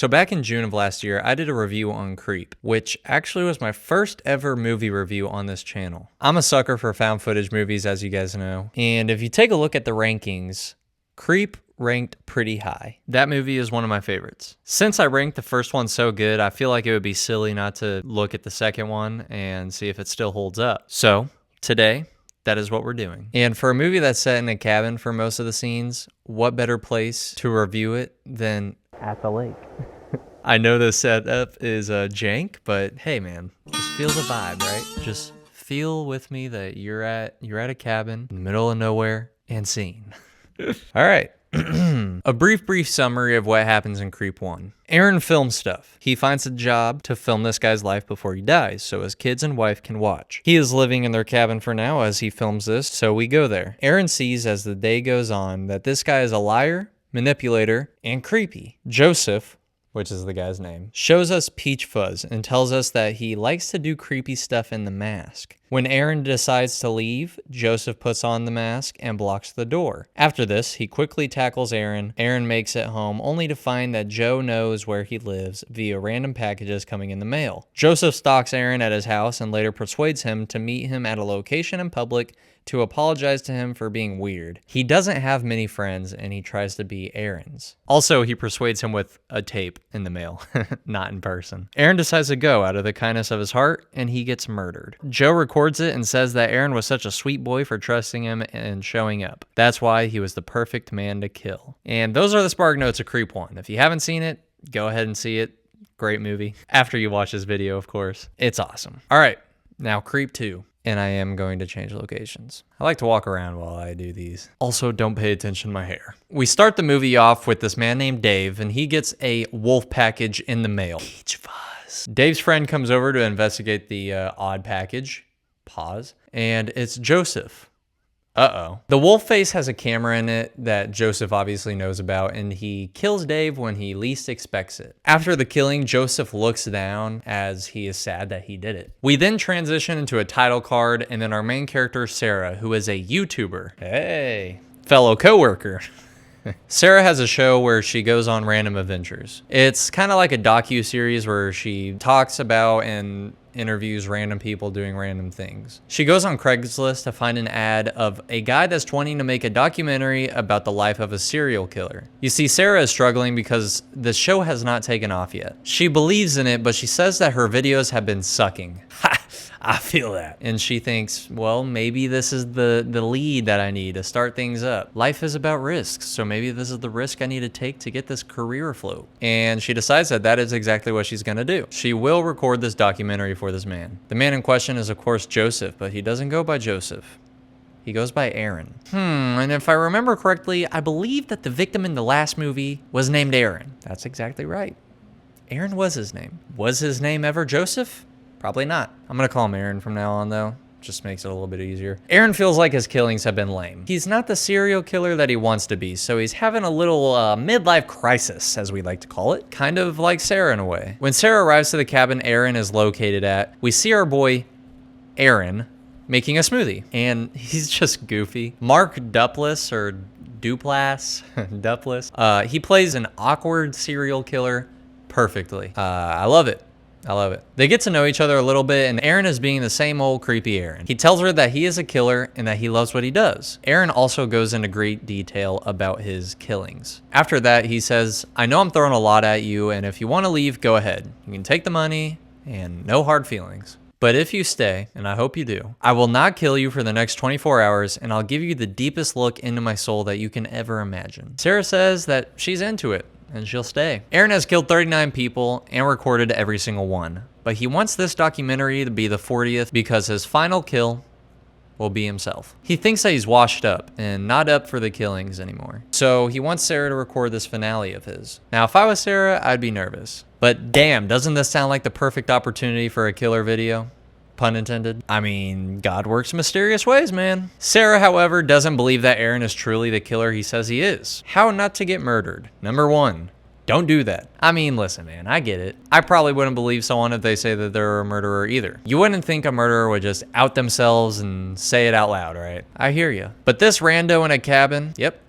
So back in June of last year, I did a review on Creep, which actually was my first ever movie review on this channel. I'm a sucker for found footage movies, as you guys know. And if you take a look at the rankings, Creep ranked pretty high. That movie is one of my favorites. Since I ranked the first one so good, I feel like it would be silly not to look at the second one and see if it still holds up. So today, that is what we're doing. And for a movie that's set in a cabin for most of the scenes, what better place to review it than at the lake? I know the setup is jank, but hey man, just feel the vibe, right? Just feel with me that you're at a cabin in the middle of nowhere and scene. All right. A brief summary of what happens in Creep 1. Aaron films stuff. He finds a job to film this guy's life before he dies, so his kids and wife can watch. He is living in their cabin for now as he films this, so we go there. Aaron sees as the day goes on that this guy is a liar, manipulator, and creepy. Joseph, which is the guy's name, shows us Peach Fuzz and tells us that he likes to do creepy stuff in the mask. When Aaron decides to leave, Joseph puts on the mask and blocks the door. After this, he quickly tackles Aaron. Aaron makes it home only to find that Joe knows where he lives via random packages coming in the mail. Joseph stalks Aaron at his house and later persuades him to meet him at a location in public to apologize to him for being weird. He doesn't have many friends and he tries to be Aaron's. Also, he persuades him with a tape in the mail, not in person. Aaron decides to go out of the kindness of his heart and he gets murdered. Joe records it and says that Aaron was such a sweet boy for trusting him and showing up. That's why he was the perfect man to kill. And those are the spark notes of Creep 1. If you haven't seen it, go ahead and see it. Great movie. After you watch this video, of course. It's awesome. All right, now Creep 2. And I am going to change locations. I like to walk around while I do these. Also, don't pay attention to my hair. We start the movie off with this man named Dave, and he gets a wolf package in the mail. Peach Fuzz. Dave's friend comes over to investigate the odd package. Pause. And it's Joseph. Uh-oh. The wolf face has a camera in it that Joseph obviously knows about, and he kills Dave when he least expects it. After the killing, Joseph looks down as he is sad that he did it. We then transition into a title card, and then our main character, Sarah, who is a YouTuber. Hey, fellow coworker. Sarah has a show where she goes on random adventures. It's kind of like a docu-series where she talks about and interviews random people doing random things. She goes on Craigslist to find an ad of a guy that's wanting to make a documentary about the life of a serial killer. You see, Sarah is struggling because the show has not taken off yet. She believes in it, but she says that her videos have been sucking. Ha! I feel that. And she thinks, well, maybe this is the lead that I need to start things up. Life is about risks, so maybe this is the risk I need to take to get this career afloat. And she decides that that is exactly what she's gonna do. She will record this documentary for this man. The man in question is, of course, Joseph, but he doesn't go by Joseph. He goes by Aaron. And if I remember correctly, I believe that the victim in the last movie was named Aaron. That's exactly right. Aaron was his name. Was his name ever Joseph? Probably not. I'm gonna call him Aaron from now on though. Just makes it a little bit easier. Aaron feels like his killings have been lame. He's not the serial killer that he wants to be, so he's having a little midlife crisis, as we like to call it. Kind of like Sarah in a way. When Sarah arrives to the cabin Aaron is located at, we see our boy, Aaron, making a smoothie. And he's just goofy. Mark Duplass, or Duplass, Duplass. He plays an awkward serial killer perfectly. I love it. I love it. They get to know each other a little bit, and Aaron is being the same old creepy Aaron. He tells her that he is a killer and that he loves what he does. Aaron also goes into great detail about his killings. After that, he says, I know I'm throwing a lot at you, and if you want to leave, go ahead. You can take the money and no hard feelings. But if you stay, and I hope you do, I will not kill you for the next 24 hours, and I'll give you the deepest look into my soul that you can ever imagine. Sarah says that she's into it, and she'll stay. Aaron has killed 39 people and recorded every single one, but he wants this documentary to be the 40th because his final kill will be himself. He thinks that he's washed up and not up for the killings anymore. So he wants Sarah to record this finale of his. Now, if I was Sarah, I'd be nervous. But damn, doesn't this sound like the perfect opportunity for a killer video? Pun intended. I mean, God works mysterious ways, man. Sarah, however, doesn't believe that Aaron is truly the killer he says he is. How not to get murdered? Number 1, don't do that. I mean, listen, man, I get it. I probably wouldn't believe someone if they say that they're a murderer either. You wouldn't think a murderer would just out themselves and say it out loud, right? I hear you. But this rando in a cabin, yep,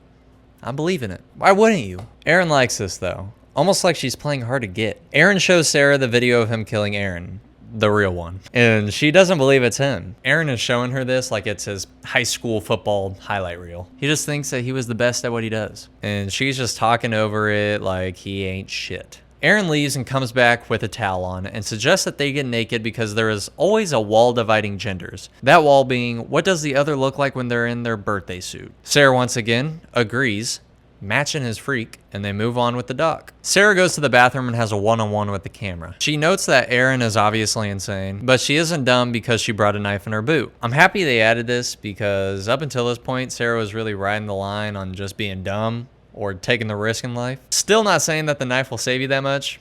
I believe in it. Why wouldn't you? Aaron likes this though. almost like she's playing hard to get. Aaron shows Sarah the video of him killing Aaron, the real one, and she doesn't believe it's him. Aaron is showing her this like it's his high school football highlight reel. He just thinks that he was the best at what he does, and she's just talking over it like he ain't shit. Aaron leaves and comes back with a towel on and suggests that they get naked because there is always a wall dividing genders. That wall being, what does the other look like when they're in their birthday suit? Sarah once again agrees, matching his freak, and they move on with the doc. Sarah goes to the bathroom and has a one-on-one with the camera. She notes that Aaron is obviously insane, but she isn't dumb because she brought a knife in her boot. I'm happy they added this because up until this point, Sarah was really riding the line on just being dumb or taking the risk in life. Still not saying that the knife will save you that much,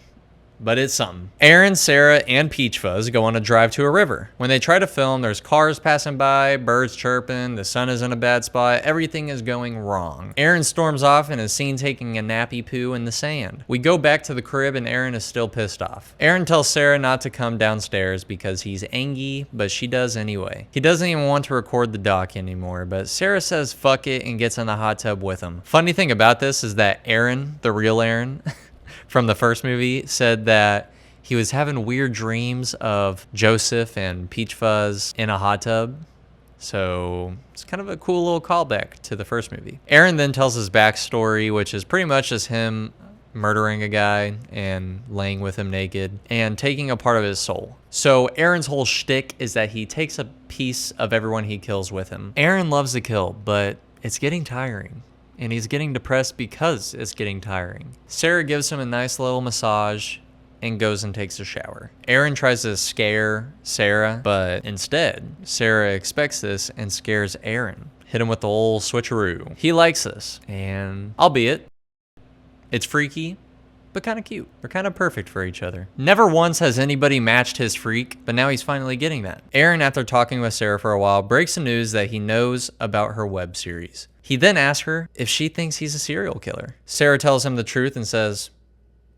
but it's something. Aaron, Sarah, and Peach Fuzz go on a drive to a river. When they try to film, there's cars passing by, birds chirping, the sun is in a bad spot, everything is going wrong. Aaron storms off and is seen taking a nappy poo in the sand. We go back to the crib and Aaron is still pissed off. Aaron tells Sarah not to come downstairs because he's angry, but she does anyway. He doesn't even want to record the doc anymore, but Sarah says fuck it and gets in the hot tub with him. Funny thing about this is that Aaron, the real Aaron, from the first movie, said that he was having weird dreams of Joseph and Peach Fuzz in a hot tub. So it's kind of a cool little callback to the first movie. Aaron then tells his backstory, which is pretty much just him murdering a guy and laying with him naked and taking a part of his soul. So Aaron's whole shtick is that he takes a piece of everyone he kills with him. Aaron loves to kill, but it's getting tiring. And he's getting depressed because it's getting tiring. Sarah gives him a nice little massage and goes and takes a shower. Aaron tries to scare Sarah, but instead, Sarah expects this and scares Aaron. Hit him with the old switcheroo. He likes this, and albeit, it's freaky, but kind of cute. They're kind of perfect for each other. Never once has anybody matched his freak, but now he's finally getting that. Aaron, after talking with Sarah for a while, breaks the news that he knows about her web series. He then asks her if she thinks he's a serial killer. Sarah tells him the truth and says,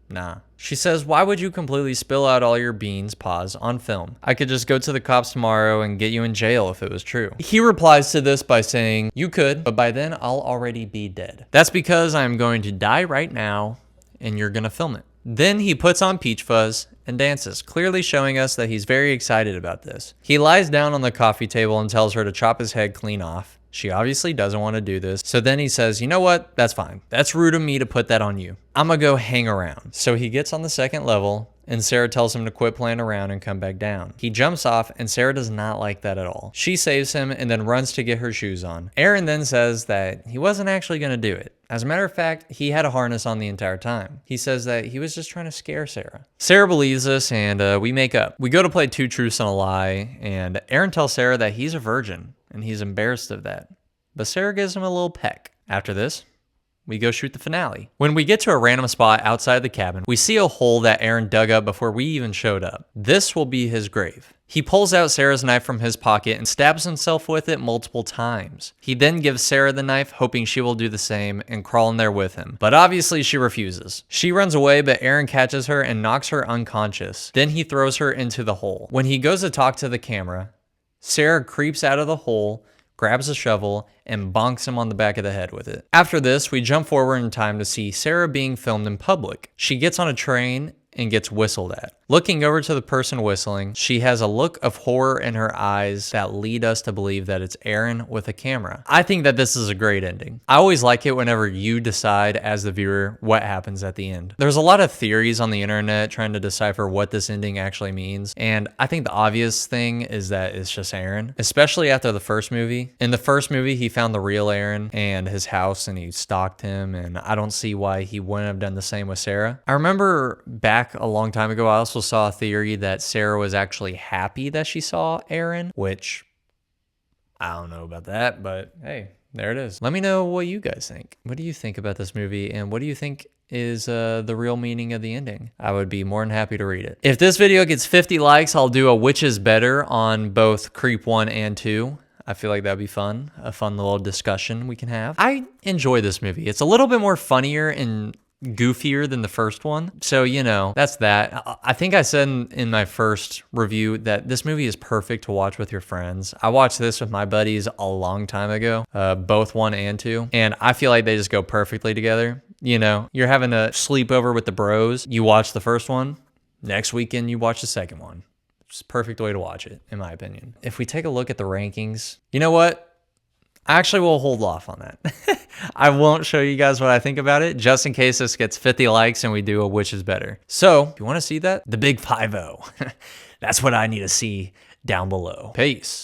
nah. She says, why would you completely spill out all your beans, on film? I could just go to the cops tomorrow and get you in jail if it was true. He replies to this by saying, you could, but by then I'll already be dead. That's because I'm going to die right now and you're gonna film it. Then he puts on Peach Fuzz and dances, clearly showing us that he's very excited about this. He lies down on the coffee table and tells her to chop his head clean off. She obviously doesn't want to do this. So then he says, you know what? That's fine. That's rude of me to put that on you. I'm gonna go hang around. So he gets on the second level and Sarah tells him to quit playing around and come back down. He jumps off and Sarah does not like that at all. She saves him and then runs to get her shoes on. Aaron then says that he wasn't actually gonna do it. As a matter of fact, he had a harness on the entire time. He says that he was just trying to scare Sarah. Sarah believes this and we make up. We go to play Two Truths and a Lie and Aaron tells Sarah that he's a virgin and he's embarrassed of that. But Sarah gives him a little peck. After this, we go shoot the finale. When we get to a random spot outside the cabin, we see a hole that Aaron dug up before we even showed up. This will be his grave. He pulls out Sarah's knife from his pocket and stabs himself with it multiple times. He then gives Sarah the knife, hoping she will do the same and crawl in there with him. But obviously she refuses. She runs away, but Aaron catches her and knocks her unconscious. Then he throws her into the hole. When he goes to talk to the camera, Sarah creeps out of the hole, grabs a shovel, and bonks him on the back of the head with it. After this, we jump forward in time to see Sarah being filmed in public. She gets on a train and gets whistled at. Looking over to the person whistling, she has a look of horror in her eyes that lead us to believe that it's Aaron with a camera. I think that this is a great ending. I always like it whenever you decide as the viewer what happens at the end. There's a lot of theories on the internet trying to decipher what this ending actually means, and I think the obvious thing is that it's just Aaron, especially after the first movie. In the first movie, he found the real Aaron and his house and he stalked him, and I don't see why he wouldn't have done the same with Sarah. I remember back a long time ago, I also saw a theory that Sarah was actually happy that she saw Aaron, which I don't know about that, but hey, there it is. Let me know what you guys think. What do you think about this movie, and what do you think is the real meaning of the ending? I would be more than happy to read it. If this video gets 50 likes, I'll do a which is better on both Creep 1 and 2. I feel like that'd be fun, a fun little discussion we can have. I enjoy this movie. It's a little bit more funnier and goofier than the first one. So, you know, that's that. I think I said in my first review that this movie is perfect to watch with your friends. I watched this with my buddies a long time ago, both 1 and 2, and I feel like they just go perfectly together. You know, you're having a sleepover with the bros. You watch the first one. Next weekend, you watch the second one. It's a perfect way to watch it, in my opinion. If we take a look at the rankings, you know what? Actually, we'll hold off on that. I won't show you guys what I think about it, just in case this gets 50 likes and we do a which is better. So if you want to see that, the big 5-0. That's what I need to see down below. Peace.